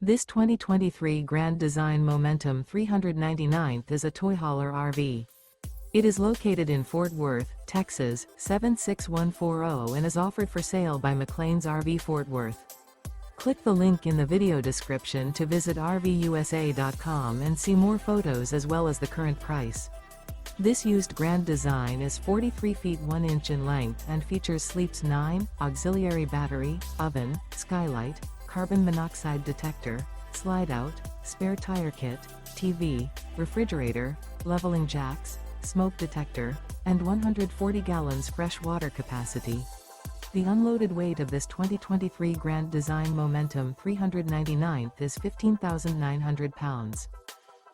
This 2023 Grand Design Momentum 399th is a toy hauler RV. It is located in Fort Worth, Texas, 76140 and is offered for sale by McClain's RV Fort Worth. Click the link in the video description to visit RVUSA.com and see more photos as well as the current price. This used Grand Design is 43 feet 1 inch in length and features Sleep's 9, auxiliary battery, oven, skylight, carbon monoxide detector, Slideout, spare tire kit, TV, refrigerator, leveling jacks, smoke detector, and 140 gallons fresh water capacity. The unloaded weight of this 2023 Grand Design Momentum 399th is 15,900 pounds.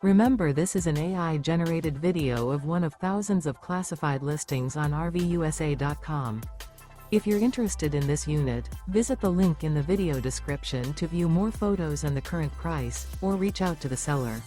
Remember, this is an AI-generated video of one of thousands of classified listings on RVUSA.com. If you're interested in this unit, visit the link in the video description to view more photos and the current price, or reach out to the seller.